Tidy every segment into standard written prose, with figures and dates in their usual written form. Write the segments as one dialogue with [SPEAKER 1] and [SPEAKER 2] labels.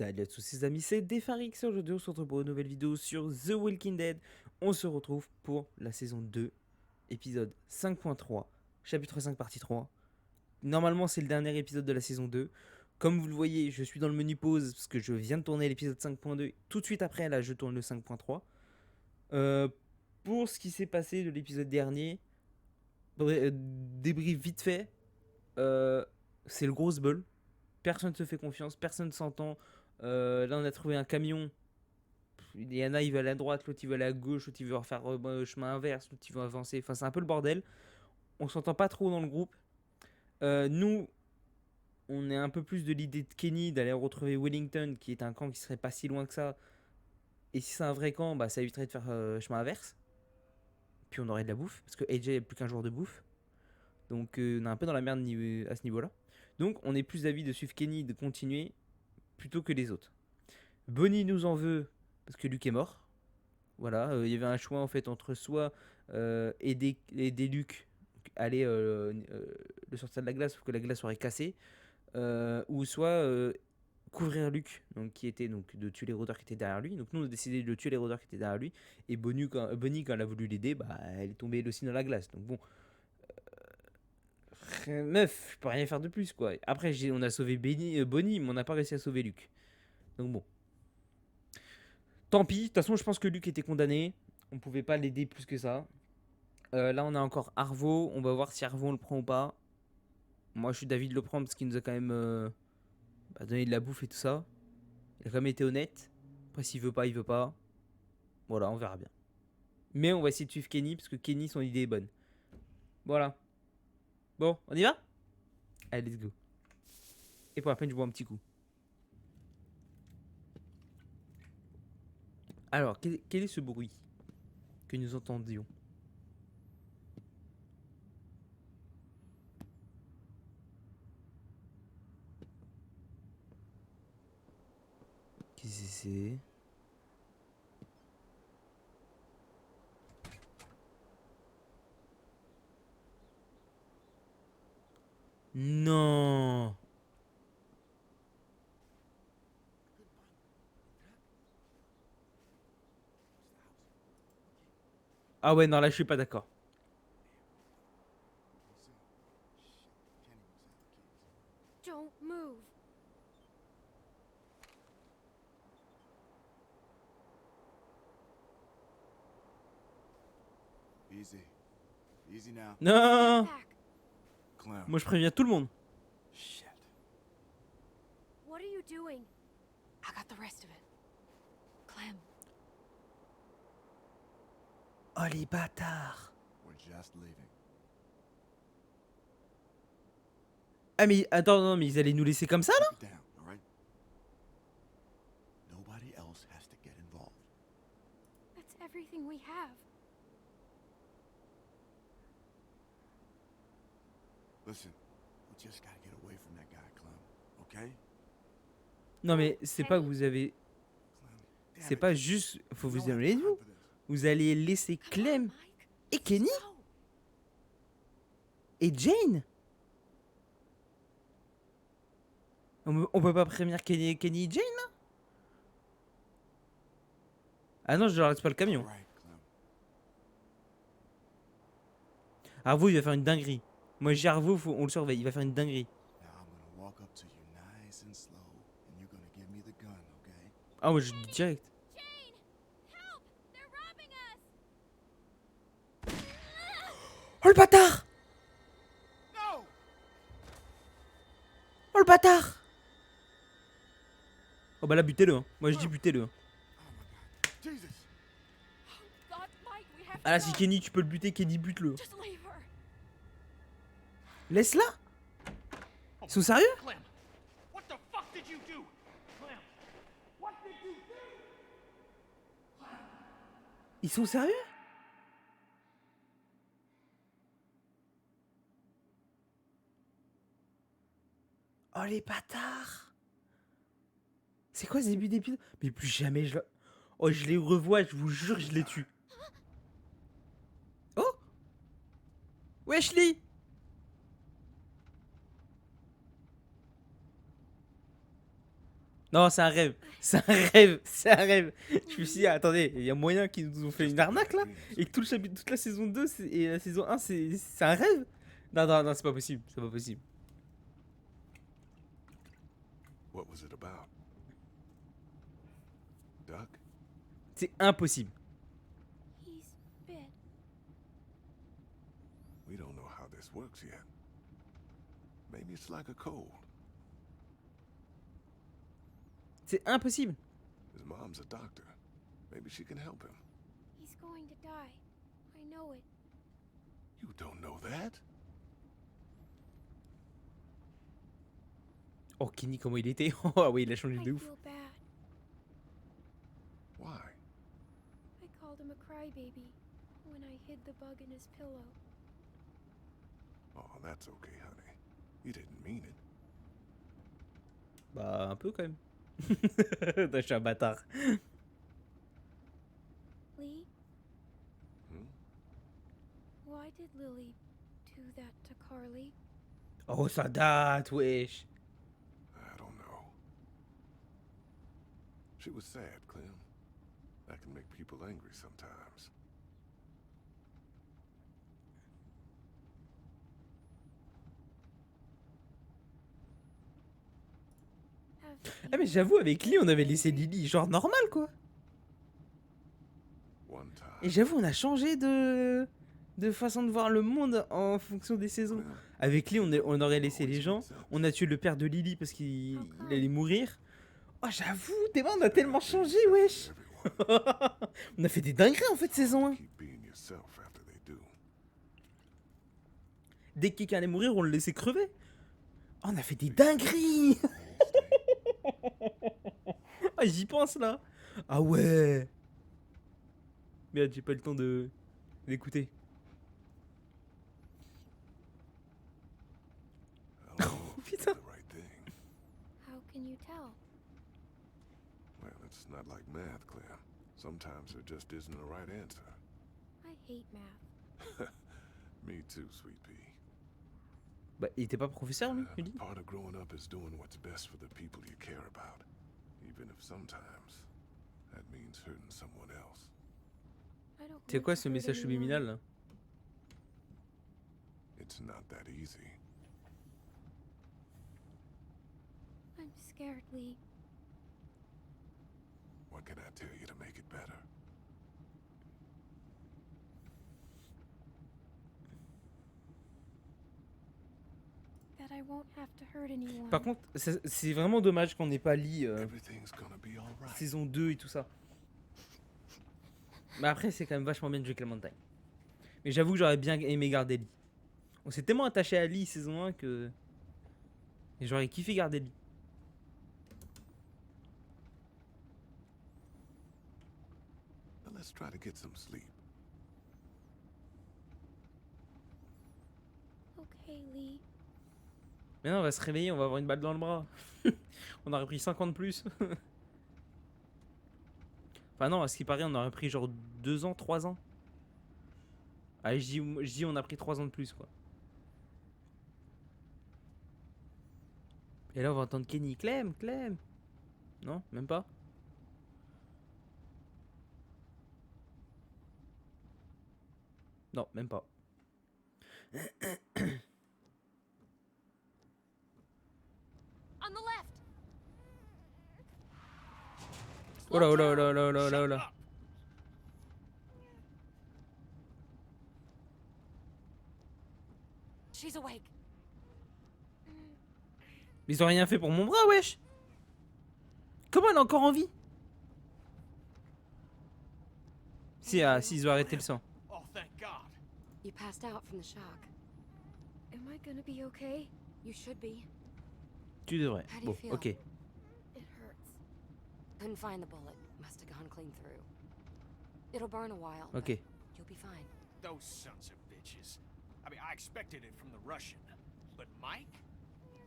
[SPEAKER 1] Salut à tous les amis, c'est Defarix. Aujourd'hui on se retrouve pour une nouvelle vidéo sur The Walking Dead. On se retrouve pour la saison 2, épisode 5.3, chapitre 5 partie 3. Normalement c'est le dernier épisode de la saison 2. Comme vous le voyez, je suis dans le menu pause parce que je viens de tourner l'épisode 5.2. Tout de suite après là je tourne le 5.3. Pour ce qui s'est passé de l'épisode dernier, débrief vite fait. C'est le gros bol. Personne ne se fait confiance, personne ne s'entend. Là, on a trouvé un camion. Il y en a, il veut aller à droite, l'autre il veut aller à gauche, l'autre il veut refaire chemin inverse, l'autre il veut avancer. Enfin, c'est un peu le bordel. On s'entend pas trop dans le groupe. Nous, on est un peu plus de l'idée de Kenny d'aller retrouver Wellington, qui est un camp qui serait pas si loin que ça. Et si c'est un vrai camp, bah, ça éviterait de faire chemin inverse. Puis on aurait de la bouffe, parce que AJ est plus qu'un joueur de bouffe. Donc on est un peu dans la merde à ce niveau-là. Donc on est plus d'avis de suivre Kenny, de continuer, plutôt que les autres. Bonnie nous en veut parce que Luke est mort. Voilà, il y avait un choix en fait entre soit aider Luke, aller le sortir de la glace, sauf que la glace aurait cassé, ou soit couvrir Luke, donc qui était donc de tuer les rôdeurs qui étaient derrière lui. Donc nous on a décidé de tuer les rôdeurs qui étaient derrière lui. Et Bonnie quand elle a voulu l'aider, bah elle est tombée elle aussi dans la glace. Donc bon, meuf, je peux rien faire de plus quoi. Après on a sauvé Bonnie, mais on n'a pas réussi à sauver Luke. Donc bon. Tant pis, de toute façon, je pense que Luc était condamné. On pouvait pas l'aider plus que ça. Là, on a encore Arvo. On va voir si Arvo on le prend ou pas. Moi, je suis d'avis de le prendre parce qu'il nous a quand même donné de la bouffe et tout ça. Il a quand même été honnête. Après, s'il veut pas, il veut pas. Voilà, on verra bien. Mais on va essayer de suivre Kenny parce que Kenny, son idée est bonne. Voilà. Bon, on y va? Allez, let's go. Et pour la peine, je bois un petit coup. Alors, quel est ce bruit que nous entendions? Qu'est-ce que c'est? Non. Ah ouais, non, là, je suis pas d'accord.
[SPEAKER 2] Don't move.
[SPEAKER 3] Easy. Easy now.
[SPEAKER 1] Non.
[SPEAKER 2] Back.
[SPEAKER 3] Clem.
[SPEAKER 1] Moi, je préviens tout le monde.
[SPEAKER 3] Shit.
[SPEAKER 2] What are you doing? I got the rest of it. Clem.
[SPEAKER 1] Oh, les bâtards.
[SPEAKER 3] We're just leaving.
[SPEAKER 1] Ah, mais attends, non, mais ils allaient nous laisser comme ça, là?
[SPEAKER 3] Keep it down, all right? Nobody else has to get involved.
[SPEAKER 2] That's everything we have.
[SPEAKER 3] Listen, we just gotta get away from that guy, Clem. Okay?
[SPEAKER 1] Non, mais c'est pas que vous avez.
[SPEAKER 3] Clem. Damn
[SPEAKER 1] C'est
[SPEAKER 3] it.
[SPEAKER 1] pas juste. Faut
[SPEAKER 3] We
[SPEAKER 1] vous
[SPEAKER 3] don't have
[SPEAKER 1] aimer,
[SPEAKER 3] time
[SPEAKER 1] vous.
[SPEAKER 3] for this.
[SPEAKER 1] Vous allez laisser
[SPEAKER 2] Come on,
[SPEAKER 1] Clem
[SPEAKER 2] Mike.
[SPEAKER 1] et Kenny
[SPEAKER 2] Go.
[SPEAKER 1] et Jane. On peut pas prévenir Kenny et Jane, là? Ah non, je leur laisse pas le
[SPEAKER 3] All
[SPEAKER 1] camion.
[SPEAKER 3] right, Clem.
[SPEAKER 1] Arvo, il va faire une dinguerie. Moi, j'ai Arvo, on le surveille. Il va faire une dinguerie.
[SPEAKER 3] Now I'm gonna walk up to you nice and slow, and you're gonna give me the gun, okay?
[SPEAKER 1] Ah, moi, je dis direct.
[SPEAKER 2] Jane, help! They're robbing us.
[SPEAKER 1] Oh, le bâtard!
[SPEAKER 3] No!
[SPEAKER 1] Oh, le bâtard! Oh, bah là, butez-le. Hein. Moi, je dis butez-le. Hein.
[SPEAKER 3] Oh my God. Jesus!
[SPEAKER 2] God, Mike, we have
[SPEAKER 1] Ah là,
[SPEAKER 2] to
[SPEAKER 1] si
[SPEAKER 2] go.
[SPEAKER 1] Kenny, tu peux le buter, Kenny, bute-le.
[SPEAKER 2] Just leave her.
[SPEAKER 1] Laisse-la! Ils sont sérieux?
[SPEAKER 4] Clem, what the fuck did you do? Clem, what did you do?
[SPEAKER 1] Ils sont sérieux? Oh, les bâtards! C'est quoi ce début d'épisode? Mais plus jamais je la... Oh, je les revois, je vous jure, je les tue. Oh! Wesley! Non, c'est un rêve. C'est un rêve. C'est un rêve. Je me suis dit, attendez, il y a moyen qu'ils nous ont fait une arnaque là et que tout le chapitre, toute la saison 2 et la saison 1, c'est un rêve. Non, non, non, c'est pas possible. C'est pas possible.
[SPEAKER 3] What was it about? Duck?
[SPEAKER 1] C'est impossible.
[SPEAKER 2] He's bit.
[SPEAKER 3] We don't know how this works yet. Maybe it's like a cold.
[SPEAKER 1] C'est impossible.
[SPEAKER 3] His mom's a doctor. Maybe she can help him.
[SPEAKER 2] He's going to die. I know it.
[SPEAKER 3] You don't know that?
[SPEAKER 1] Oh, Kenny, comment il était. Oh, oui, il a changé
[SPEAKER 2] I
[SPEAKER 1] de ouf.
[SPEAKER 2] feel bad.
[SPEAKER 3] Why?
[SPEAKER 2] I called him a crybaby when I hid the bug in his pillow.
[SPEAKER 3] Oh, that's okay, honey. You didn't mean it.
[SPEAKER 1] Bah, un peu quand même. Je suis un bâtard.
[SPEAKER 2] Lee,
[SPEAKER 3] Hmm?
[SPEAKER 2] why did Lily do that to Carly?
[SPEAKER 1] Oh, ça date, wesh.
[SPEAKER 3] I don't know. She was sad, Clem. That can make people angry sometimes.
[SPEAKER 1] Ah, mais j'avoue, avec Lee, on avait laissé Lily genre normal quoi.
[SPEAKER 3] One time.
[SPEAKER 1] Et j'avoue, on a changé de façon de voir le monde en fonction des saisons.
[SPEAKER 3] Clem,
[SPEAKER 1] Avec Lee, on aurait laissé les gens. On a tué le père de Lily parce qu'il allait mourir. Oh, j'avoue, t'es on a tellement changé, wesh.
[SPEAKER 3] everyone,
[SPEAKER 1] On a fait des dingueries en fait, saison 1.
[SPEAKER 3] keep being yourself after they do.
[SPEAKER 1] Dès que quelqu'un allait mourir, on le laissait crever. Oh, on a fait des dingueries. Ah, j'y pense là. Ah ouais. Merde, j'ai pas le temps d'écouter.
[SPEAKER 3] I don't know if you
[SPEAKER 1] Putain.
[SPEAKER 3] did the right thing.
[SPEAKER 2] How can you tell?
[SPEAKER 3] Well, it's not like math, Clem. Sometimes there just isn't a right answer.
[SPEAKER 2] I hate math.
[SPEAKER 3] Me too, sweet pea.
[SPEAKER 1] Bah, il était pas professeur lui, Lily?
[SPEAKER 3] Part of growing up is doing what's best for the people you care about, even if sometimes that means hurting someone else.
[SPEAKER 2] I don't
[SPEAKER 1] C'est
[SPEAKER 2] want
[SPEAKER 1] quoi
[SPEAKER 2] to
[SPEAKER 1] ce
[SPEAKER 2] hurt
[SPEAKER 1] message
[SPEAKER 2] anyone.
[SPEAKER 1] subliminal là?
[SPEAKER 3] It's not that easy.
[SPEAKER 2] I'm scared, Lee.
[SPEAKER 3] What can I tell you to make it better?
[SPEAKER 2] That I won't have to hurt anyone.
[SPEAKER 1] Par contre, c'est vraiment dommage qu'on n'ait pas lu
[SPEAKER 3] Everything's gonna be alright.
[SPEAKER 1] saison 2 et tout ça. Mais après, c'est quand même vachement bien de jouer Clementine. Mais j'avoue que j'aurais bien aimé garder Lee. On s'est tellement attaché à Lee saison 1 que. Et j'aurais kiffé garder Lee.
[SPEAKER 3] Now let's try to get some sleep.
[SPEAKER 2] Okay, Lee.
[SPEAKER 1] Maintenant, on va se réveiller, on va avoir une balle dans le bras. On aurait pris 50 plus. Enfin, non, à ce qui paraît, on aurait pris genre 2 ans, 3 ans. Allez, je dis on a pris 3 ans de plus, quoi. Et là, on va entendre Kenny. Clem, Clem. Non, même pas. Non, même pas.
[SPEAKER 2] On the left.
[SPEAKER 1] Oh là, oh là, oh là, oh là, oh là, oh là, oh là.
[SPEAKER 2] She's awake.
[SPEAKER 1] Mais ils ont rien fait pour mon bras, wesh. Comment elle est encore en vie? Si, ah, si, ils ont arrêté le sang.
[SPEAKER 4] Oh, thank God.
[SPEAKER 5] You passed out from the shock.
[SPEAKER 2] Am I gonna be okay?
[SPEAKER 5] You should be.
[SPEAKER 1] Tu devrais.
[SPEAKER 5] How do you
[SPEAKER 1] Bon,
[SPEAKER 5] feel?
[SPEAKER 1] ok.
[SPEAKER 2] It hurts.
[SPEAKER 5] Couldn't find the bullet. Must have gone clean through. It'll burn a while. but
[SPEAKER 1] Ok.
[SPEAKER 5] You'll be fine.
[SPEAKER 4] Those sons of bitches. I mean, I expected it from the Russian. But Mike?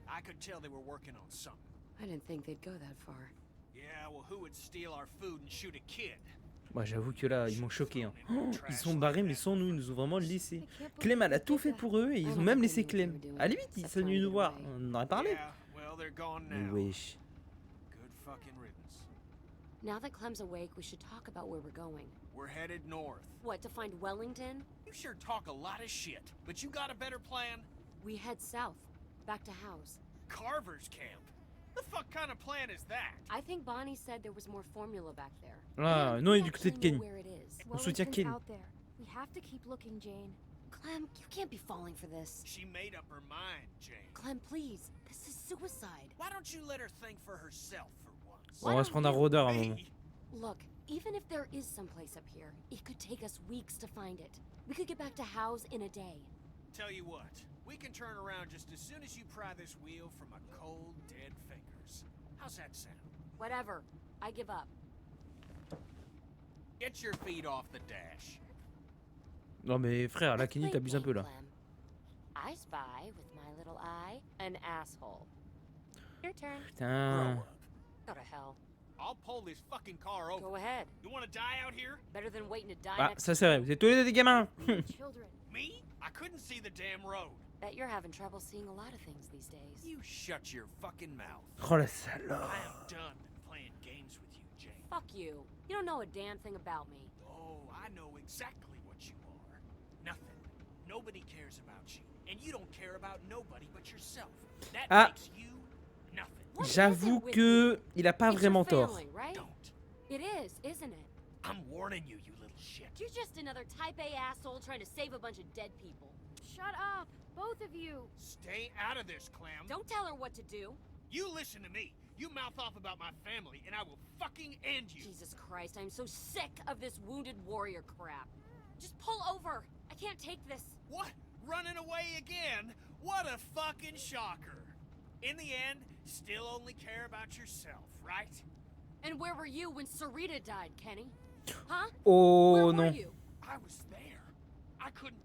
[SPEAKER 4] I could tell they were working on something.
[SPEAKER 5] I didn't think they'd go that far.
[SPEAKER 4] Yeah, well, who would steal our food and shoot a kid?
[SPEAKER 1] Moi, j'avoue que là, ils m'ont choqué. Hein.
[SPEAKER 4] Thrown into
[SPEAKER 1] Oh,
[SPEAKER 4] the
[SPEAKER 1] ils
[SPEAKER 4] trash
[SPEAKER 1] sont
[SPEAKER 4] like
[SPEAKER 1] barrés, mais
[SPEAKER 4] that.
[SPEAKER 1] sans nous, ils nous ont vraiment laissé.
[SPEAKER 2] I can't believe
[SPEAKER 1] Clem, elle a
[SPEAKER 2] they
[SPEAKER 1] tout
[SPEAKER 2] did
[SPEAKER 1] fait
[SPEAKER 2] that.
[SPEAKER 1] pour eux et ils
[SPEAKER 5] I
[SPEAKER 1] ont
[SPEAKER 5] don't
[SPEAKER 1] même
[SPEAKER 5] think
[SPEAKER 1] laissé
[SPEAKER 5] they knew what they
[SPEAKER 1] Clem.
[SPEAKER 5] were doing,
[SPEAKER 1] À la limite, ils
[SPEAKER 5] except
[SPEAKER 1] sont venus
[SPEAKER 5] finding
[SPEAKER 1] nous
[SPEAKER 5] a
[SPEAKER 1] voir.
[SPEAKER 5] way.
[SPEAKER 1] On en aurait parlé.
[SPEAKER 4] Yeah, well, they're gone
[SPEAKER 1] Mais
[SPEAKER 4] now.
[SPEAKER 1] wesh.
[SPEAKER 4] Good fucking riddance.
[SPEAKER 5] Now that Clem's awake, we should talk about where we're going.
[SPEAKER 4] We're headed north.
[SPEAKER 5] What, to find Wellington?
[SPEAKER 4] You sure talk a lot of shit, but you got a better plan?
[SPEAKER 5] We head south, back to House.
[SPEAKER 4] Carver's camp? The fuck kind of plan is that?
[SPEAKER 5] I think Bonnie said there was more formula back there.
[SPEAKER 1] Ah,
[SPEAKER 5] And
[SPEAKER 1] non,
[SPEAKER 5] we
[SPEAKER 1] il est du côté de
[SPEAKER 5] actually know
[SPEAKER 1] Kenny.
[SPEAKER 5] where it is.
[SPEAKER 1] On soutient
[SPEAKER 2] Wellington's
[SPEAKER 1] Kenny.
[SPEAKER 2] out there. We have to keep looking, Jane.
[SPEAKER 5] Clem, you can't be falling for this.
[SPEAKER 4] She made up her mind, Jane.
[SPEAKER 5] Clem, please. This is suicide.
[SPEAKER 4] Why don't you let her think for herself for once?
[SPEAKER 1] On va se prendre un rôdeur à un moment.
[SPEAKER 4] Me?
[SPEAKER 5] Look, even if there is someplace up here, it could take us weeks to find it. We could get back to House in a day.
[SPEAKER 4] Tell you what, we can turn around just as soon as you pry this wheel from my cold, dead fingers. How's that sound?
[SPEAKER 5] Whatever. I give up.
[SPEAKER 4] Get your feet off the dash.
[SPEAKER 1] Non mais frère, là
[SPEAKER 5] Let's
[SPEAKER 1] Kenny
[SPEAKER 5] play
[SPEAKER 1] t'abuses un peu là.
[SPEAKER 5] Clem. I spy with my little eye an asshole. Your turn.
[SPEAKER 1] Putain.
[SPEAKER 5] Go to hell.
[SPEAKER 4] I'll pull this fucking car over.
[SPEAKER 5] Go ahead.
[SPEAKER 4] You want to die out here?
[SPEAKER 5] Better than waiting to die
[SPEAKER 1] Ah,
[SPEAKER 5] next.
[SPEAKER 1] ça c'est vrai, vous êtes tous les deux des gamins.
[SPEAKER 2] Children.
[SPEAKER 4] Me? I couldn't see the damn road.
[SPEAKER 5] Bet you're having trouble seeing a lot of things these days.
[SPEAKER 4] You shut your fucking mouth.
[SPEAKER 1] Oh la salope.
[SPEAKER 4] I am done playing games with you, Jane.
[SPEAKER 5] Fuck you. You don't know a damn thing about me.
[SPEAKER 4] Oh, I know exactly what you are. Nothing. Nobody cares about you. And you don't care about nobody but yourself. That
[SPEAKER 1] Ah.
[SPEAKER 4] makes you nothing.
[SPEAKER 5] What is
[SPEAKER 1] J'avoue
[SPEAKER 5] it with
[SPEAKER 1] que il a pas
[SPEAKER 5] It's
[SPEAKER 1] vraiment
[SPEAKER 5] your
[SPEAKER 1] tort.
[SPEAKER 5] family, right?
[SPEAKER 4] Don't.
[SPEAKER 5] It is, isn't it?
[SPEAKER 4] I'm warning you, you little shit.
[SPEAKER 5] You're just another type A asshole trying to save a bunch of dead people.
[SPEAKER 2] Shut up, both of you.
[SPEAKER 4] Stay out of this, Clem.
[SPEAKER 5] Don't tell her what to do.
[SPEAKER 4] You listen to me. You mouth off about my family, and I will fucking end you.
[SPEAKER 5] Jesus Christ, I'm so sick of this wounded warrior crap. Just pull over. I can't take this.
[SPEAKER 4] What? Running away again? What a fucking shocker. In the end, still only care about yourself, right?
[SPEAKER 5] And where were you when Sarita died, Kenny? Huh?
[SPEAKER 1] Oh
[SPEAKER 5] Where were
[SPEAKER 1] non.
[SPEAKER 5] you?
[SPEAKER 4] I was there. I couldn't.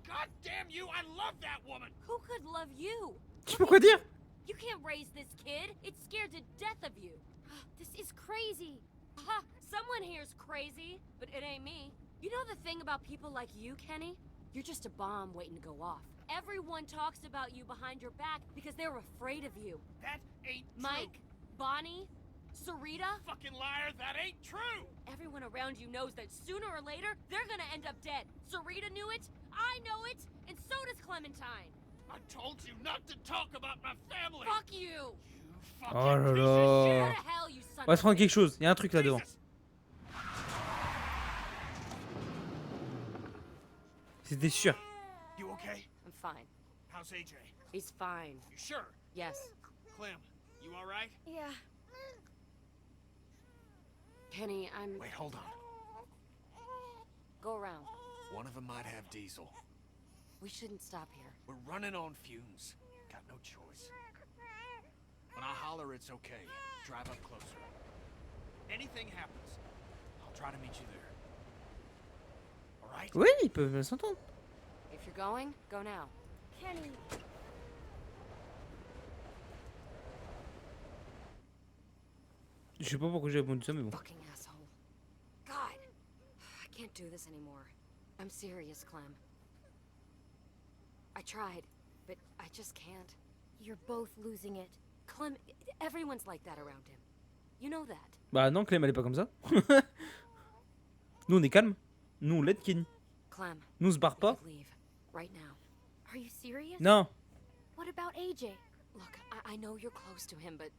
[SPEAKER 4] God damn you! I love that woman.
[SPEAKER 5] Who could love you?
[SPEAKER 1] Tu peux quoi dire?
[SPEAKER 5] You can't raise this kid. It's scared to death of you.
[SPEAKER 2] This is crazy.
[SPEAKER 5] Ha! Someone here's crazy, but it ain't me. You know the thing about people like you, Kenny? You're just a bomb waiting to go off. Everyone talks about you behind your back because they're afraid of you.
[SPEAKER 4] That ain't
[SPEAKER 5] Mike,
[SPEAKER 4] true.
[SPEAKER 5] Bonnie, Sarita,
[SPEAKER 4] Fucking liar, that ain't true.
[SPEAKER 5] everyone around you knows that sooner or later, they're gonna end up dead. Sarita knew it, I know it, and so does Clementine.
[SPEAKER 4] I told you not to talk about my family.
[SPEAKER 5] Fuck you!
[SPEAKER 4] You fucking
[SPEAKER 1] Oh là
[SPEAKER 4] piece
[SPEAKER 1] là.
[SPEAKER 4] of
[SPEAKER 5] Go
[SPEAKER 4] shit.
[SPEAKER 5] to hell, you son
[SPEAKER 1] On va
[SPEAKER 5] of
[SPEAKER 1] se
[SPEAKER 5] a
[SPEAKER 1] prendre
[SPEAKER 5] bitch.
[SPEAKER 1] quelque chose, il y a un truc là-dedans.
[SPEAKER 4] Jesus.
[SPEAKER 1] C'était sûr.
[SPEAKER 4] You okay?
[SPEAKER 5] I'm fine.
[SPEAKER 4] How's AJ?
[SPEAKER 5] He's fine.
[SPEAKER 4] You sure?
[SPEAKER 5] Yes.
[SPEAKER 4] Clem, you all right?
[SPEAKER 2] Yeah.
[SPEAKER 5] Kenny, I'm...
[SPEAKER 4] Wait, hold on.
[SPEAKER 5] Go around.
[SPEAKER 4] One of them might have diesel.
[SPEAKER 5] We shouldn't stop here.
[SPEAKER 4] We're running on fumes. Got no choice. When I holler it's okay, drive up closer. Anything happens, I'll try to meet you there. All right?
[SPEAKER 1] Oui, ils peuvent s'entendre.
[SPEAKER 5] If you're going, go now.
[SPEAKER 2] Kenny.
[SPEAKER 1] Je sais pas pourquoi j'ai répondu ça, mais bon.
[SPEAKER 5] Fucking asshole. God. I can't do this anymore. I'm serious, Clem. I tried, but I just can't.
[SPEAKER 2] You're both losing it.
[SPEAKER 5] Clem, everyone's like that around him. You know that.
[SPEAKER 1] Bah non, Clem elle est pas comme ça. Nous on est calme. Nous on l'aide Kenny.
[SPEAKER 5] Clem,
[SPEAKER 1] Nous on se barre
[SPEAKER 5] we
[SPEAKER 1] pas.
[SPEAKER 5] could leave. Right now.
[SPEAKER 2] Are you serious?
[SPEAKER 1] Non.
[SPEAKER 2] What about AJ?
[SPEAKER 5] Look, I know you're close to him, but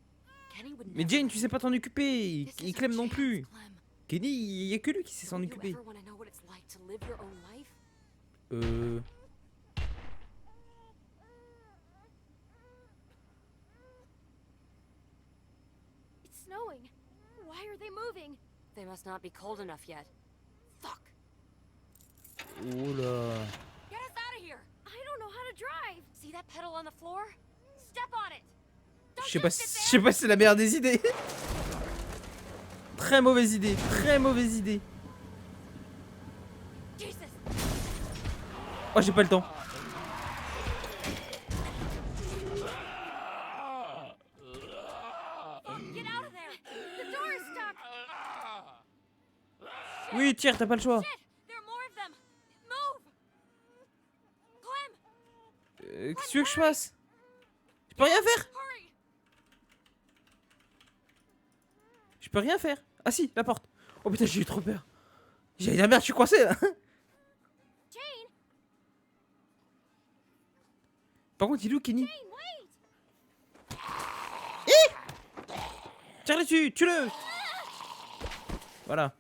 [SPEAKER 5] Kenny would
[SPEAKER 1] Mais
[SPEAKER 5] never.
[SPEAKER 1] Jane, tu sais pas t'en occuper.
[SPEAKER 5] This
[SPEAKER 1] Et
[SPEAKER 5] is
[SPEAKER 1] Clem
[SPEAKER 5] our
[SPEAKER 1] non
[SPEAKER 5] chance,
[SPEAKER 1] plus.
[SPEAKER 5] Clem.
[SPEAKER 1] Kenny, il y a que lui qui sait s'en
[SPEAKER 5] Don't you
[SPEAKER 1] occuper.
[SPEAKER 5] ever wanna know what it's like to live your own life?
[SPEAKER 2] It's snowing. Why are they moving?
[SPEAKER 5] They must not be cold enough yet. Fuck.
[SPEAKER 1] Oh là.
[SPEAKER 5] Get us out of here.
[SPEAKER 2] I don't know how to drive.
[SPEAKER 5] See that pedal on the floor? Step on it. Don't
[SPEAKER 1] Je sais pas,
[SPEAKER 5] just sit
[SPEAKER 1] je sais pas si c'est la meilleure des idées. Très mauvaise idée, très mauvaise idée.
[SPEAKER 5] there. Jesus.
[SPEAKER 1] Oh, j'ai pas le temps.
[SPEAKER 5] Get out of there.
[SPEAKER 2] The door is stuck.
[SPEAKER 1] Oui, tire, t'as pas le choix.
[SPEAKER 5] Shit. There are more of them. Move. Clem,
[SPEAKER 1] Qu'est-ce que tu veux que je fasse? Je peux rien faire.
[SPEAKER 5] hurry.
[SPEAKER 1] Je peux rien faire. Ah si, la porte. Oh putain, j'ai eu trop peur. J'ai dit, ah merde, je suis coincé là.
[SPEAKER 2] Jane!
[SPEAKER 1] Par contre, il est où, Kenny?
[SPEAKER 2] Jane, wait!
[SPEAKER 1] Tire dessus, tue-le. Voilà.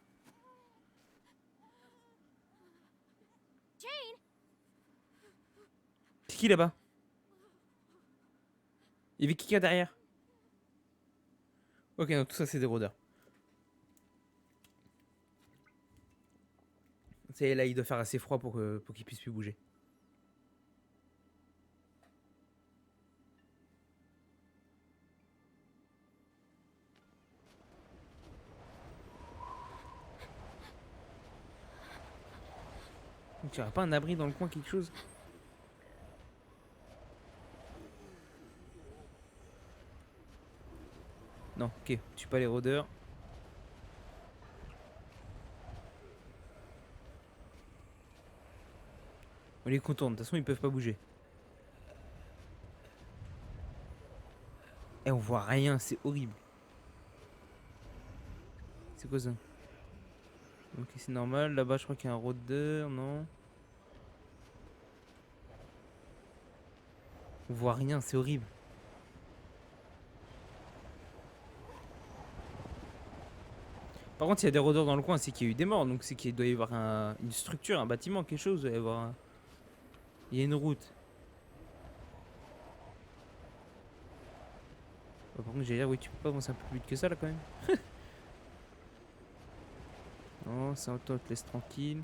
[SPEAKER 2] Jane!
[SPEAKER 1] C'est qui là-bas? Il y avait qui derrière? Ok, non, tout ça c'est des rôdeurs. C'est là, il doit faire assez froid pour qu'il puisse plus bouger. Tu n'auras pas un abri dans le coin, quelque chose? Non, ok, je suis pas les rôdeurs. On les contourne, de toute façon ils peuvent pas bouger. Et on voit rien, c'est horrible. C'est quoi ça? Ok, c'est normal, là-bas je crois qu'il y a un rôdeur, non? On voit rien, c'est horrible. Par contre, s'il y a des rôdeurs dans le coin, c'est qu'il y a eu des morts. Donc c'est qu'il doit y avoir une structure, un bâtiment, quelque chose. Il doit y avoir il y a une route. Par contre, j'allais dire, oui, tu peux pas avancer un peu plus vite que ça là quand même. Non, ça toi, te laisse tranquille.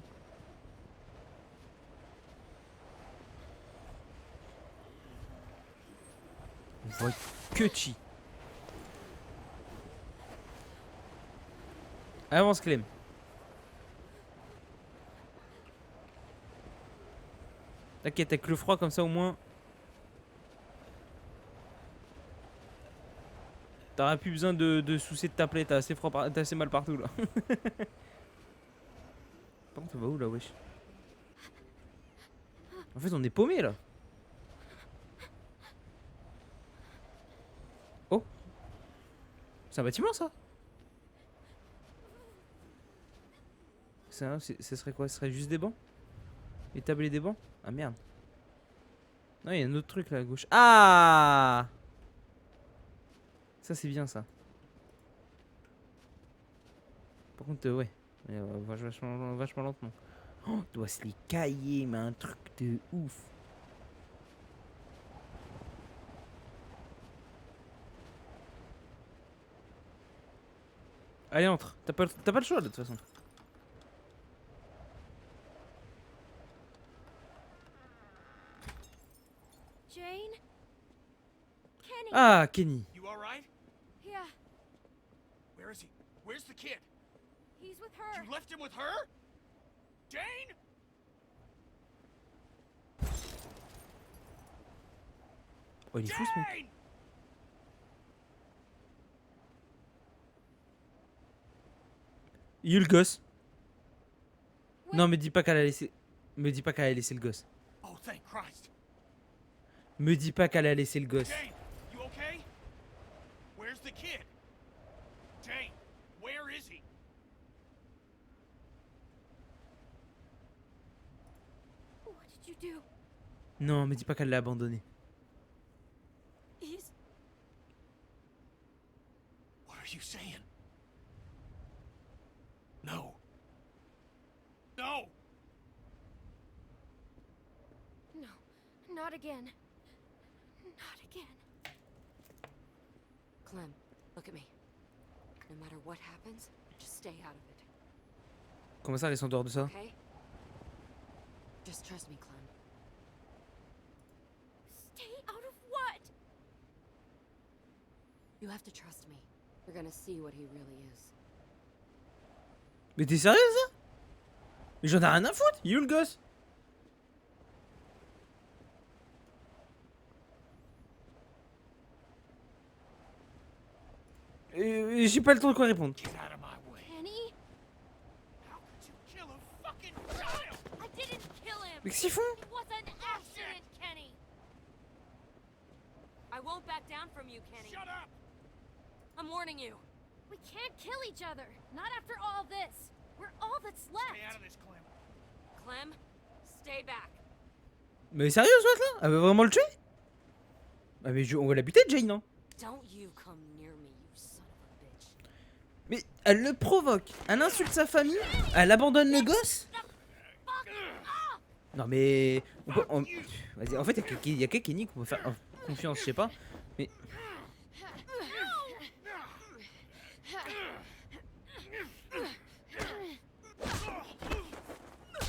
[SPEAKER 1] On voit que chi. Avance Clem. T'inquiète, avec le froid comme ça au moins. T'auras plus besoin de soucier de ta plaie, t'as assez froid, t'as assez mal partout là. Par contre, on va où là, wesh? En fait, on est paumé là. Oh, c'est un bâtiment ça? Ça serait quoi? Ce serait juste des bancs? Établir des bancs? Ah merde. Non, il y a un autre truc là à gauche. Ah! Ça c'est bien ça. Par contre, ouais. Vachement lentement. Oh, il doit se les cailler, mais un truc de ouf. Allez, entre. T'as pas le choix de toute façon.
[SPEAKER 2] Jane? Kenny?
[SPEAKER 1] Ah, Kenny.
[SPEAKER 4] You alright?
[SPEAKER 2] Yeah,
[SPEAKER 4] Where is he? Where's the kid?
[SPEAKER 2] he's with her.
[SPEAKER 4] You left him with her? Jane?
[SPEAKER 1] Oh, il est fou ce mec.
[SPEAKER 4] Jane!
[SPEAKER 1] Il y a eu le gosse.
[SPEAKER 2] Wait.
[SPEAKER 1] Non, me dis pas qu'elle a laissé. Me dis pas qu'elle a laissé le gosse.
[SPEAKER 4] Oh, thank Christ.
[SPEAKER 1] Me dis pas qu'elle a laissé le gosse.
[SPEAKER 4] Jane, you okay? Where's the kid? Jane, where is he?
[SPEAKER 2] What did you do?
[SPEAKER 1] Non, me dis pas qu'elle l'a abandonné.
[SPEAKER 2] He's...
[SPEAKER 4] What are you saying? No. No!
[SPEAKER 2] No, not again. Not again.
[SPEAKER 5] Clem, look at me. No matter what happens, just stay out of it,
[SPEAKER 1] Comment ça, elle est en dehors de ça?
[SPEAKER 5] okay? Just trust me, Clem.
[SPEAKER 2] Stay out of what?
[SPEAKER 5] You have to trust me. You're gonna see what he really is.
[SPEAKER 1] Mais t'es sérieux ça? Mais j'en ai rien à foutre. Il est où le gosse? J'ai pas le temps de quoi répondre.
[SPEAKER 4] Get out of my way.
[SPEAKER 2] Kenny?
[SPEAKER 4] How could you kill a fucking child?
[SPEAKER 2] I didn't kill him!
[SPEAKER 1] Mais qu'est-ce qu'ils font?
[SPEAKER 2] It was an accident, Kenny!
[SPEAKER 5] I won't back down from you, Kenny.
[SPEAKER 4] Shut up!
[SPEAKER 5] I'm warning you.
[SPEAKER 2] We can't kill each other. Not after all this. We're all that's
[SPEAKER 4] Stay out
[SPEAKER 2] left.
[SPEAKER 4] of this, Clem.
[SPEAKER 5] Clem, stay back.
[SPEAKER 1] Mais sérieux, ce là? Elle veut vraiment le tuer? Ah mais on va la buter, Jane, non?
[SPEAKER 5] Don't you come near me, you son of a bitch.
[SPEAKER 1] Mais elle le provoque, elle insulte sa famille, elle abandonne le gosse. Non mais... Vas-y, en fait, il y a que Kenny qu'on peut faire confiance, je sais pas. Mais...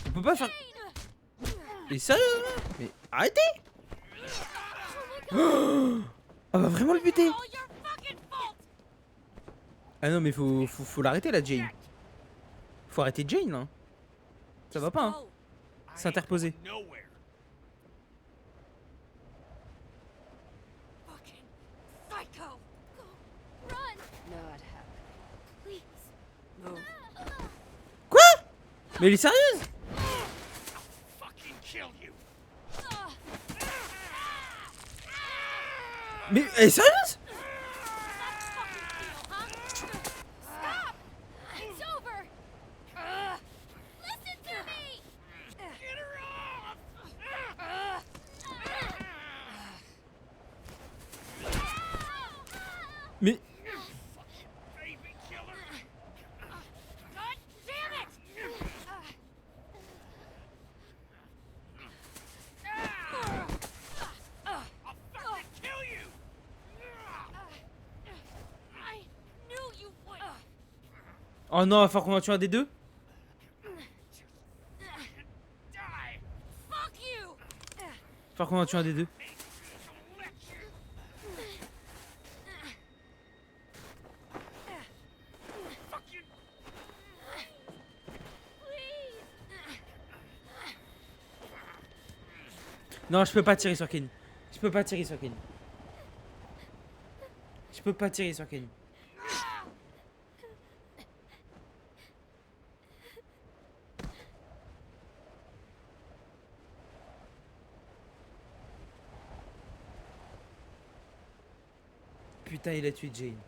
[SPEAKER 1] On peut pas faire... Mais sérieux là? Mais arrêtez! Oh, on va vraiment le buter!
[SPEAKER 5] All your fucking fault.
[SPEAKER 1] Ah non mais faut l'arrêter là, Jane. Faut arrêter Jane là. Ça va pas hein.
[SPEAKER 5] Go.
[SPEAKER 1] S'interposer.
[SPEAKER 4] Nowhere.
[SPEAKER 5] Fucking psycho.
[SPEAKER 2] Run,
[SPEAKER 5] Not happening.
[SPEAKER 2] please.
[SPEAKER 5] Move.
[SPEAKER 1] Quoi? Mais elle est sérieuse?
[SPEAKER 4] Fucking kill you.
[SPEAKER 1] Mais elle est sérieuse?
[SPEAKER 2] Stop! It's over. Listen to me.
[SPEAKER 4] Get her off.
[SPEAKER 1] Mais...
[SPEAKER 4] Baby killer.
[SPEAKER 5] God damn it!
[SPEAKER 4] I'll fucking kill you.
[SPEAKER 5] I knew you would.
[SPEAKER 1] Oh non, il va falloir qu'on en tue un des deux.
[SPEAKER 4] Die.
[SPEAKER 5] Fuck you.
[SPEAKER 1] Il va falloir qu'on en tue un des deux.
[SPEAKER 4] Let you. Fucking.
[SPEAKER 1] Non, je peux pas tirer sur Kenny. Je peux pas tirer sur Kenny. Je peux pas tirer sur Kenny. Putain, il a tué Jane.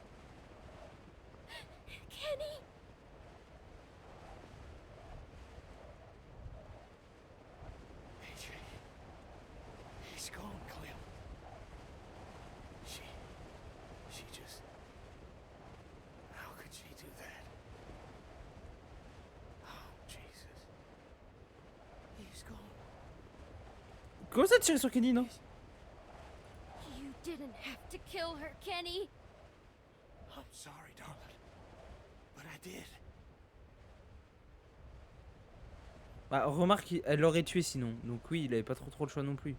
[SPEAKER 2] Kenny.
[SPEAKER 4] AJ. He's gone, Clem. She just... How could she do that? Oh, Jesus. He's gone.
[SPEAKER 1] Comment ça tirer sur Kenny, non?
[SPEAKER 2] You didn't have to kill her, Kenny.
[SPEAKER 4] I'm sorry, darling. But I did.
[SPEAKER 1] Bah, remarque, elle l'aurait tué sinon. Donc oui, il avait pas trop le choix non plus.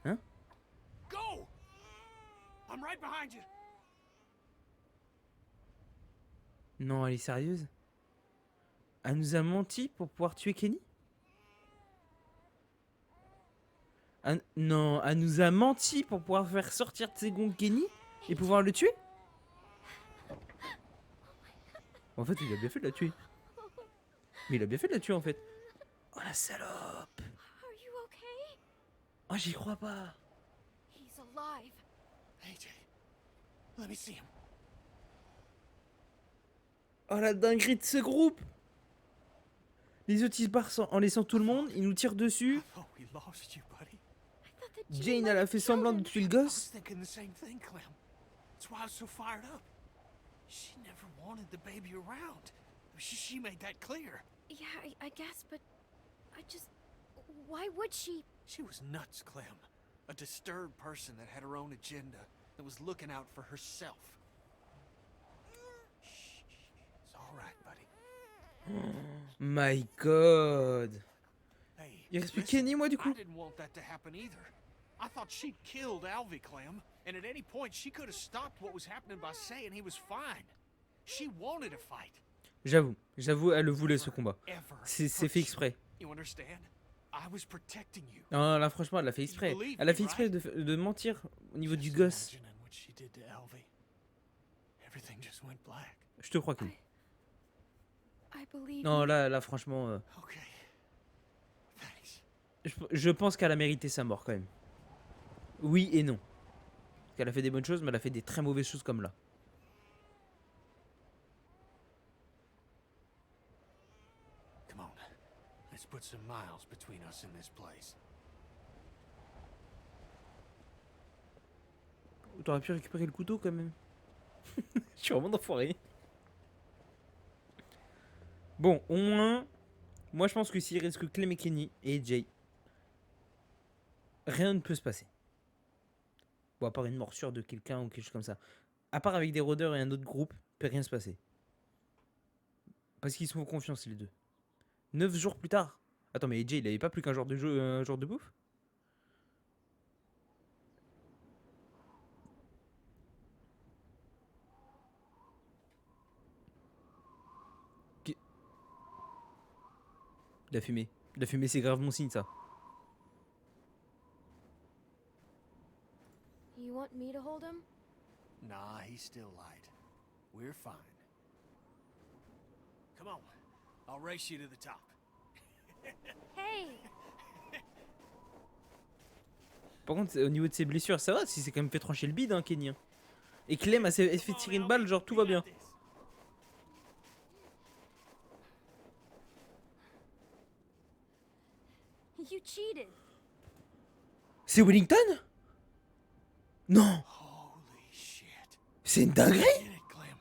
[SPEAKER 1] Hein?
[SPEAKER 4] Go! I'm right behind you.
[SPEAKER 1] Non, elle est sérieuse? Elle nous a menti pour pouvoir tuer Kenny? Non, elle nous a menti pour pouvoir faire sortir de ses gonds Kenny et pouvoir le tuer? En fait, il a bien fait de la tuer. Mais il a bien fait de la tuer en fait. Oh la salope!
[SPEAKER 2] Are you okay?
[SPEAKER 1] Oh, j'y crois pas.
[SPEAKER 2] He's alive.
[SPEAKER 4] AJ, let me see him.
[SPEAKER 1] Oh la dinguerie de ce groupe! Les autres ils se barrent en laissant tout le monde, ils nous tirent dessus.
[SPEAKER 4] Oh, we lost you, buddy.
[SPEAKER 2] I thought that
[SPEAKER 1] Jane,
[SPEAKER 2] might
[SPEAKER 1] elle a
[SPEAKER 2] have
[SPEAKER 1] fait
[SPEAKER 2] killed
[SPEAKER 1] semblant
[SPEAKER 2] him.
[SPEAKER 1] de tuer le
[SPEAKER 4] I was
[SPEAKER 1] gosse.
[SPEAKER 4] thinking the same thing, Clem. That's why I was so fired up. She never wanted the baby around. She made that clear.
[SPEAKER 2] Yeah, I guess, but I just... Why would she?
[SPEAKER 4] She was nuts, Clem. A disturbed person that had her own agenda, that was looking out for herself. Shh. It's all right, buddy.
[SPEAKER 1] My god.
[SPEAKER 4] Hey,
[SPEAKER 1] Il reste plus
[SPEAKER 4] listen,
[SPEAKER 1] Kenny, moi, du coup.
[SPEAKER 4] I didn't want that to happen either. I thought she'd killed Alvy, Clem, and at any point she could have stopped what was happening by saying he was fine. She wanted a fight.
[SPEAKER 1] J'avoue, elle le voulait ce combat.
[SPEAKER 4] Ever
[SPEAKER 1] C'est
[SPEAKER 4] hurt
[SPEAKER 1] fait
[SPEAKER 4] you.
[SPEAKER 1] exprès.
[SPEAKER 4] You understand? I was protecting you.
[SPEAKER 1] Non, là, franchement, elle l'a fait exprès. Elle a fait exprès de mentir au niveau du gosse.
[SPEAKER 4] Imagining what she did to Alvy. Everything just went black.
[SPEAKER 1] Je te crois, Kenny.
[SPEAKER 2] I believe
[SPEAKER 1] Non,
[SPEAKER 2] you.
[SPEAKER 1] là, franchement,
[SPEAKER 4] Okay. Thanks.
[SPEAKER 1] je pense qu'elle a mérité sa mort quand même. Oui et non. Parce qu'elle a fait des bonnes choses, mais elle a fait des très mauvaises choses comme là.
[SPEAKER 4] Come on. Let's put some miles between us and this place.
[SPEAKER 1] T'aurais pu récupérer le couteau quand même. Je suis vraiment d'enfoiré. Bon, au moins, moi je pense que s'il reste que Clem et Kenny et Jay, rien ne peut se passer. Bon, à part une morsure de quelqu'un ou quelque chose comme ça. À part avec des rôdeurs et un autre groupe, peut rien se passer. Parce qu'ils se font confiance les deux. 9 jours plus tard. Attends, mais Jay, il avait pas plus qu'un jour de jeu, un jour de bouffe? Qui- De la fumée. De la fumée, c'est grave mon signe, ça.
[SPEAKER 2] You want me to hold him?
[SPEAKER 4] Nah, he's still light. We're fine. Come on. I'll race you to the top.
[SPEAKER 2] Hey!
[SPEAKER 1] Par contre, au niveau de ses blessures, ça va si c'est quand même fait trancher le bide, hein, Kenny. Hein. Et Clem, elle s'est fait tirer une balle, genre tout va bien.
[SPEAKER 2] You cheated.
[SPEAKER 1] C'est Wellington? Non!
[SPEAKER 4] Holy shit.
[SPEAKER 1] C'est une dinguerie!
[SPEAKER 4] Get it, Clem.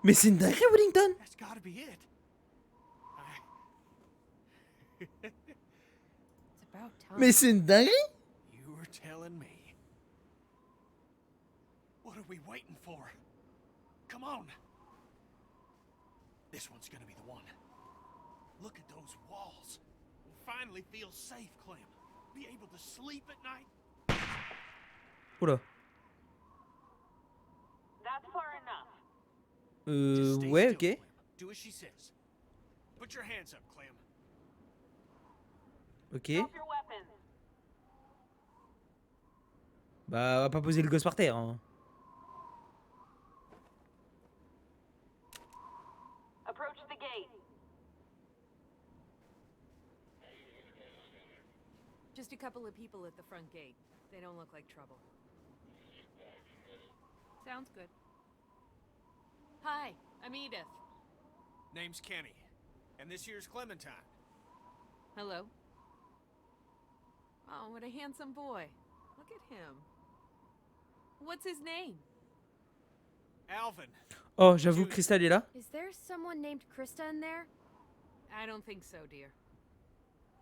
[SPEAKER 1] Mais c'est une dinguerie, Wellington!
[SPEAKER 4] That's gotta be it.
[SPEAKER 2] It's about time.
[SPEAKER 1] Mais c'est une dinguerie!
[SPEAKER 4] You were telling me. What are we waiting for? Come on. This one's gonna be the one. Look at those walls. We'll finally feel safe, Clem. Be able to sleep at night.
[SPEAKER 1] Oula.
[SPEAKER 6] That's far enough.
[SPEAKER 4] Just stay
[SPEAKER 1] Ouais,
[SPEAKER 4] still,
[SPEAKER 1] ok.
[SPEAKER 4] Clem. Do as she says. Put your hands up, Clem.
[SPEAKER 1] Ok.
[SPEAKER 6] Drop your weapons.
[SPEAKER 1] Bah, on va pas poser le gosse par terre. Hein.
[SPEAKER 6] Approach the gate.
[SPEAKER 7] Just a couple of people at the front gate. They don't look like trouble. Sounds good. Hi, I'm Edith.
[SPEAKER 4] Name's Kenny. And this here's Clementine.
[SPEAKER 7] Hello. Oh, what a handsome boy. Look at him. What's his name?
[SPEAKER 4] Alvin.
[SPEAKER 1] Oh, j'avoue, Crystal est là.
[SPEAKER 2] Is there someone named Krista in there?
[SPEAKER 7] I don't think so, dear.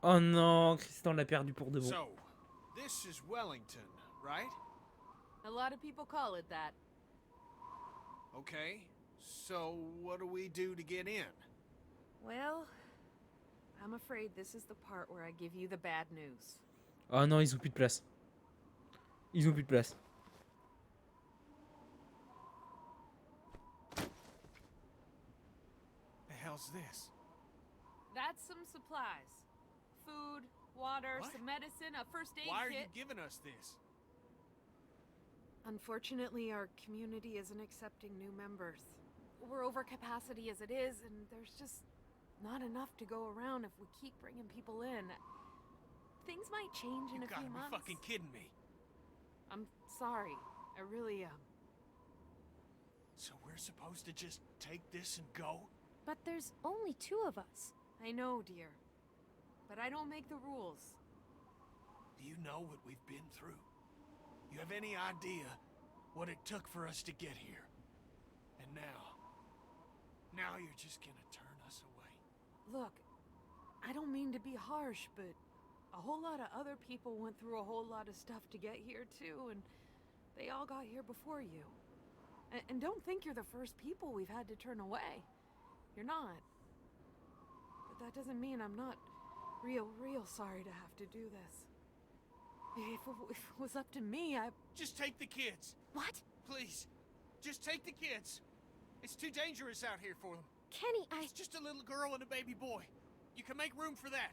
[SPEAKER 1] Oh non, Crystal l'a perdu pour de bon.
[SPEAKER 4] So, this is Wellington, right?
[SPEAKER 7] A lot of people call it that.
[SPEAKER 4] Okay. So, what do we do to get in?
[SPEAKER 7] Well, I'm afraid this is the part where I give you the bad news.
[SPEAKER 1] Oh non, ils ont plus de place. Ils ont plus de place.
[SPEAKER 4] The hell's this?
[SPEAKER 7] That's some supplies. Food, water,
[SPEAKER 4] What?
[SPEAKER 7] some medicine, a first aid
[SPEAKER 4] Why are you
[SPEAKER 7] kit.
[SPEAKER 4] giving us this?
[SPEAKER 7] Unfortunately, our community isn't accepting new members. We're over capacity as it is, and there's just not enough to go around if we keep bringing people in. Things might change in
[SPEAKER 4] You
[SPEAKER 7] a
[SPEAKER 4] gotta
[SPEAKER 7] few
[SPEAKER 4] be
[SPEAKER 7] months.
[SPEAKER 4] fucking kidding me.
[SPEAKER 7] I'm sorry. I really am.
[SPEAKER 4] So we're supposed to just take this and go?
[SPEAKER 2] But there's only 2 of us.
[SPEAKER 7] I know, dear. But I don't make the rules.
[SPEAKER 4] Do you know what we've been through? You have any idea what it took for us to get here? And now you're just gonna turn us away.
[SPEAKER 7] Look, I don't mean to be harsh, but a whole lot of other people went through a whole lot of stuff to get here too, and they all got here before you. And don't think you're the first people we've had to turn away. You're not. But that doesn't mean I'm not real sorry to have to do this. If it was up to me,
[SPEAKER 4] Just take the kids.
[SPEAKER 2] What?
[SPEAKER 4] Please. Just take the kids. It's too dangerous out here for them.
[SPEAKER 2] Kenny,
[SPEAKER 4] It's just a little girl and a baby boy. You can make room for that.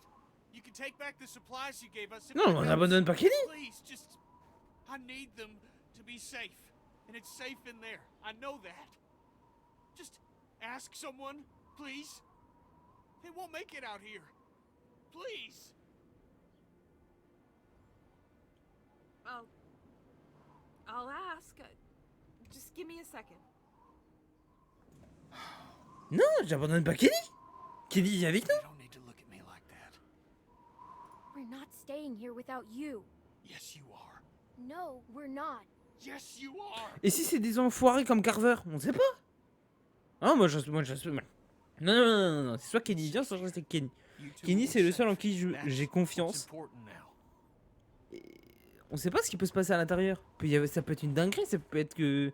[SPEAKER 4] You can take back the supplies you gave us. if
[SPEAKER 1] Non,
[SPEAKER 4] it
[SPEAKER 1] on
[SPEAKER 4] helps.
[SPEAKER 1] n'abandonne pas Kenny.
[SPEAKER 4] Please, just... I need them to be safe. And it's safe in there. I know that. Just ask someone, please. They won't make it out here. Please.
[SPEAKER 7] I'll ask. Just give me a second.
[SPEAKER 1] Non, j'abandonne pas Kenny. Kenny vient avec nous.
[SPEAKER 4] You don't need to look at me like that.
[SPEAKER 2] We're not staying here without you.
[SPEAKER 4] Yes, you are.
[SPEAKER 2] No, we're not.
[SPEAKER 4] Yes, you are.
[SPEAKER 1] Et si c'est des enfoirés comme Carver, on sait pas. Ah, moi, non, non, non, non, non, c'est soit Kenny vient, soit je reste avec Kenny.
[SPEAKER 4] You two
[SPEAKER 1] Kenny,
[SPEAKER 4] will
[SPEAKER 1] c'est le
[SPEAKER 4] be
[SPEAKER 1] seul en
[SPEAKER 4] safe.
[SPEAKER 1] qui
[SPEAKER 4] That's
[SPEAKER 1] j'ai
[SPEAKER 4] what's
[SPEAKER 1] confiance.
[SPEAKER 4] important now.
[SPEAKER 1] On sait pas ce qui peut se passer à l'intérieur. Ça peut être une dinguerie, ça peut être que.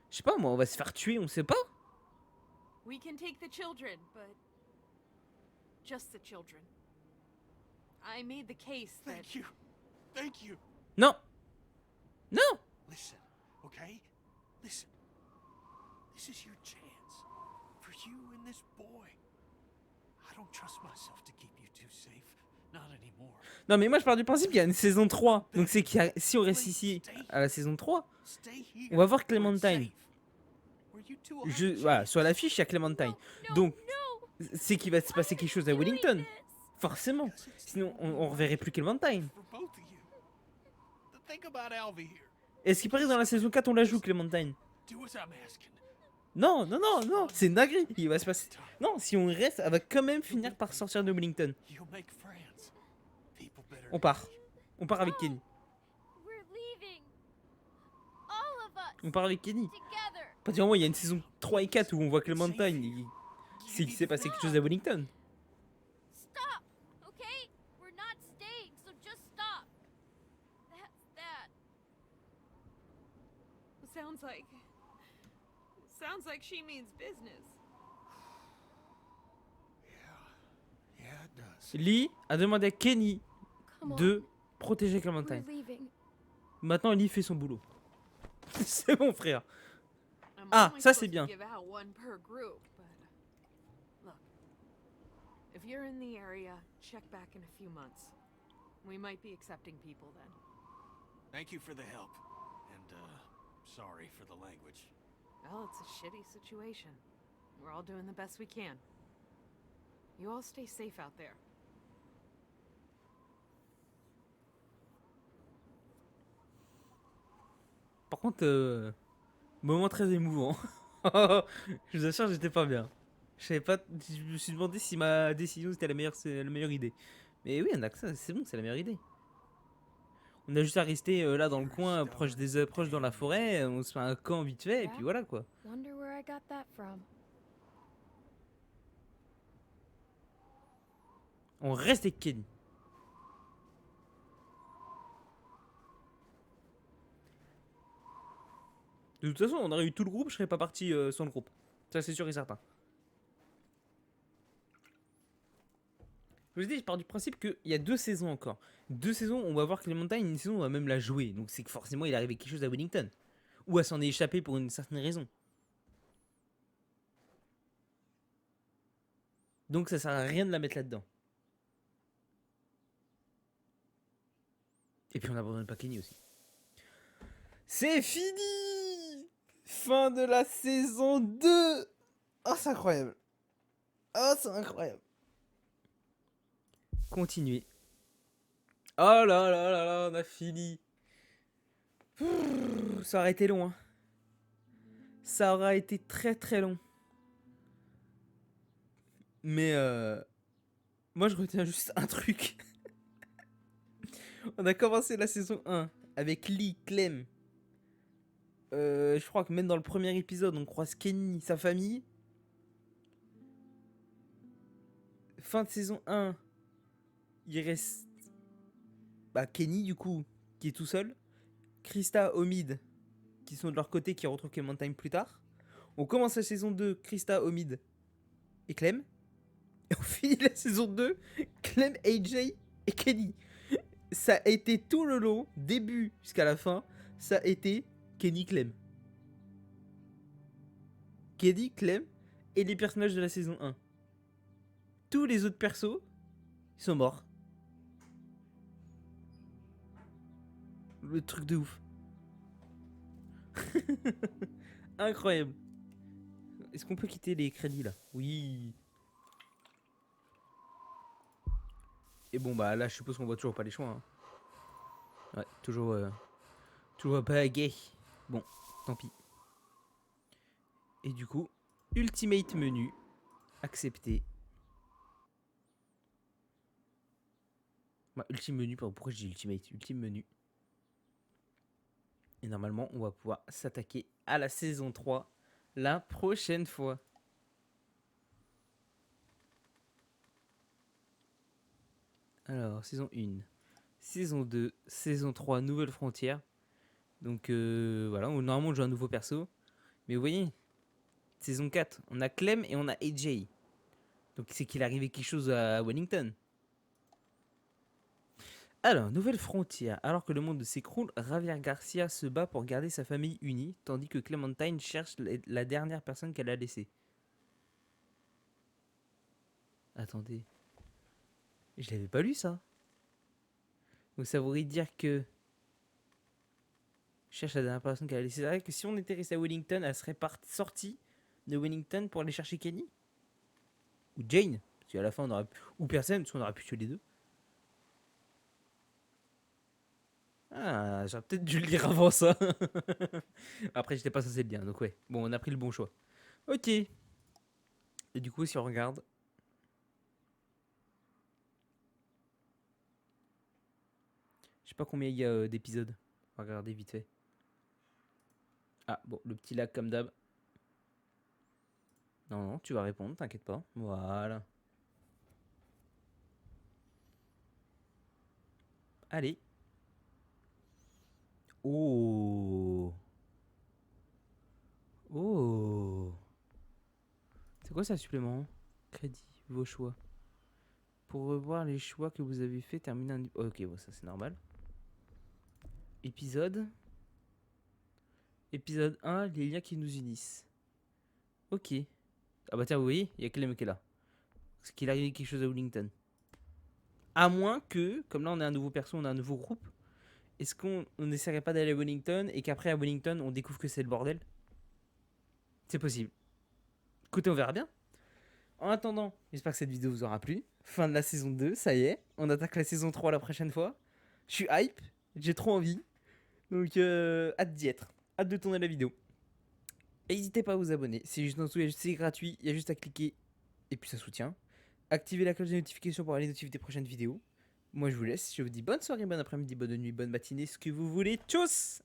[SPEAKER 1] Je sais pas, moi, on va se faire tuer, on sait pas.
[SPEAKER 7] We can take the children, but just the children. I made the case that
[SPEAKER 4] Thank you. Thank you.
[SPEAKER 1] Non. Non.
[SPEAKER 4] Listen, okay? Listen. This is your chance. For you and this boy. I don't trust myself to keep you two safe. Not anymore.
[SPEAKER 1] Non, mais moi, je pars du principe qu'il y a une saison 3. Donc, c'est qu'il y a... si on reste ici à la saison 3,
[SPEAKER 4] Stay here.
[SPEAKER 1] on va voir
[SPEAKER 4] where it's
[SPEAKER 1] Clémentine.
[SPEAKER 4] safe. Where you two will have a
[SPEAKER 1] Voilà,
[SPEAKER 4] chance.
[SPEAKER 1] sur l'affiche, il y a Clémentine.
[SPEAKER 2] No,
[SPEAKER 1] Donc,
[SPEAKER 2] no.
[SPEAKER 1] c'est qu'il va se passer quelque chose à
[SPEAKER 2] Doing
[SPEAKER 1] Wellington.
[SPEAKER 2] this.
[SPEAKER 1] Forcément.
[SPEAKER 4] Because it's
[SPEAKER 1] Sinon,
[SPEAKER 4] the only
[SPEAKER 1] on reverrait
[SPEAKER 4] way
[SPEAKER 1] plus Clémentine.
[SPEAKER 4] for both of you. Think about Alvy here.
[SPEAKER 1] Est-ce qu'il paraît dans la saison 4, on la joue, Clémentine?
[SPEAKER 4] Do what I'm asking.
[SPEAKER 1] Non, non, non, non, c'est une dinguerie. Il va se passer. Non, si on reste, elle va quand même finir par sortir de Wellington.
[SPEAKER 4] You'll make friends. People better
[SPEAKER 1] On part. On part avec Kenny.
[SPEAKER 2] We're leaving. All of us.
[SPEAKER 1] On part avec Kenny.
[SPEAKER 2] Together.
[SPEAKER 1] Pratiquement, il y a une saison 3 et 4 où on voit Clémentine. C'est qu'il s'est passé quelque chose à Wellington.
[SPEAKER 2] Stop. Okay? We're not staying, so just stop. That's that.
[SPEAKER 7] sounds like she means business.
[SPEAKER 3] Yeah, it does.
[SPEAKER 1] Lee a demandé à Kenny
[SPEAKER 2] Come on.
[SPEAKER 1] de protéger
[SPEAKER 2] We're
[SPEAKER 1] Clémentine.
[SPEAKER 2] leaving.
[SPEAKER 1] Maintenant, Lee fait son boulot. C'est mon frère.
[SPEAKER 7] I'm
[SPEAKER 1] Ah,
[SPEAKER 7] only
[SPEAKER 1] ça,
[SPEAKER 7] supposed
[SPEAKER 1] c'est
[SPEAKER 7] to
[SPEAKER 1] bien.
[SPEAKER 7] give out one per group, but look, if you're in the area, check back in a few months. We might be accepting people then.
[SPEAKER 4] Thank you for the help. And, sorry for the language.
[SPEAKER 7] Well, it's a shitty situation. We're all doing the best we can. You all stay safe out there.
[SPEAKER 1] Par contre, moment très émouvant. Je vous assure, j'étais pas bien. Je savais pas. Je me suis demandé si ma décision c'était la meilleure idée. Mais oui, on a que ça, c'est bon, c'est la meilleure idée. On a juste à rester là dans le coin, proche dans la forêt. On se fait un camp vite fait et puis voilà quoi.
[SPEAKER 2] Wonder where I got that from.
[SPEAKER 1] On reste avec Kenny. De toute façon, on aurait eu tout le groupe, je serais pas parti sans le groupe. Ça, c'est sûr et certain. Je vous dis, je pars du principe qu'il y a 2 saisons encore. 2 saisons, on va voir Clémentine, une saison, on va même la jouer. Donc c'est que forcément, il est arrivé quelque chose à Wellington. Ou à s'en est échappé pour une certaine raison. Donc ça sert à rien de la mettre là-dedans. Et puis on n'abandonne pas Kenny aussi. C'est fini! Fin de la saison 2! Oh, c'est incroyable! Oh, c'est incroyable! Continuez. Oh là là là là, on a fini! Ça aurait été long, hein. Ça aura été très très long. Mais moi je retiens juste un truc. On a commencé la saison 1 avec Lee, Clem. Je crois que même dans le premier épisode, on croise Kenny, sa famille. Fin de saison 1, il reste Kenny du coup, qui est tout seul. Krista, Omid, qui sont de leur côté, qui retrouvent Clémentine plus tard. On commence la saison 2, Krista, Omid et Clem. Et on finit la saison 2, Clem, AJ et Kenny. Ça a été tout le long, début jusqu'à la fin, ça a été Kenny, Clem. Kenny, Clem et les personnages de la saison 1. Tous les autres persos, ils sont morts. Le truc de ouf. Incroyable. Est-ce qu'on peut quitter les crédits là? Oui. Et bon bah là je suppose qu'on voit toujours pas les choix. Hein. Ouais, toujours pas gay. Bon, tant pis. Et du coup, Ultimate menu. Accepté. Bah, ultime menu, pourquoi je dis Ultimate? Ultime menu. Et normalement, on va pouvoir s'attaquer à la saison 3 la prochaine fois. Alors, saison 1, saison 2, saison 3, nouvelle frontière. Donc voilà, normalement on joue un nouveau perso. Mais vous voyez, saison 4, on a Clem et on a AJ. Donc c'est qu'il est arrivé quelque chose à Wellington. Alors, nouvelle frontière. Alors que le monde s'écroule, Javier Garcia se bat pour garder sa famille unie, tandis que Clementine cherche la dernière personne qu'elle a laissée. Attendez. Je l'avais pas lu ça. Donc ça voudrait dire que... Cherche la dernière personne qu'elle a laissée. C'est vrai que si on était resté à Wellington, elle serait sortie de Wellington pour aller chercher Kenny. Ou Jane. Parce qu'à la fin on aurait pu... Ou personne, parce qu'on aurait pu tuer les deux. Ah, j'aurais peut-être dû le lire avant ça. Après, j'étais pas censé le lire, donc ouais. Bon, on a pris le bon choix. Ok. Et du coup, si on regarde... Je sais pas combien il y a d'épisodes. On va regarder vite fait. Ah, bon, le petit lag comme d'hab. Non, non, tu vas répondre, t'inquiète pas. Voilà. Allez. Oh. Oh. C'est quoi ça, supplément? Crédit, vos choix. Pour revoir les choix que vous avez fait, terminer un... Ok, bon, ça c'est normal. Épisode. Épisode 1, les liens qui nous unissent. Ok. Ah bah tiens, vous voyez, il y a Clem qui est là. Parce qu'il arrive quelque chose à Wellington. À moins que, comme là on a un nouveau perso, on a un nouveau groupe, est-ce qu'on n'essaierait pas d'aller à Wellington et qu'après à Wellington on découvre que c'est le bordel? C'est possible. Écoutez, on verra bien. En attendant, j'espère que cette vidéo vous aura plu. Fin de la saison 2, ça y est. On attaque la saison 3 la prochaine fois. Je suis hype, j'ai trop envie. Donc hâte d'y être. Hâte de tourner la vidéo. N'hésitez pas à vous abonner. C'est juste en dessous, c'est gratuit. Il y a juste à cliquer. Et puis ça soutient. Activez la cloche de notification pour avoir les notifications des prochaines vidéos. Moi je vous laisse. Je vous dis bonne soirée, bon après-midi, bonne nuit, bonne matinée, ce que vous voulez. Tchuss!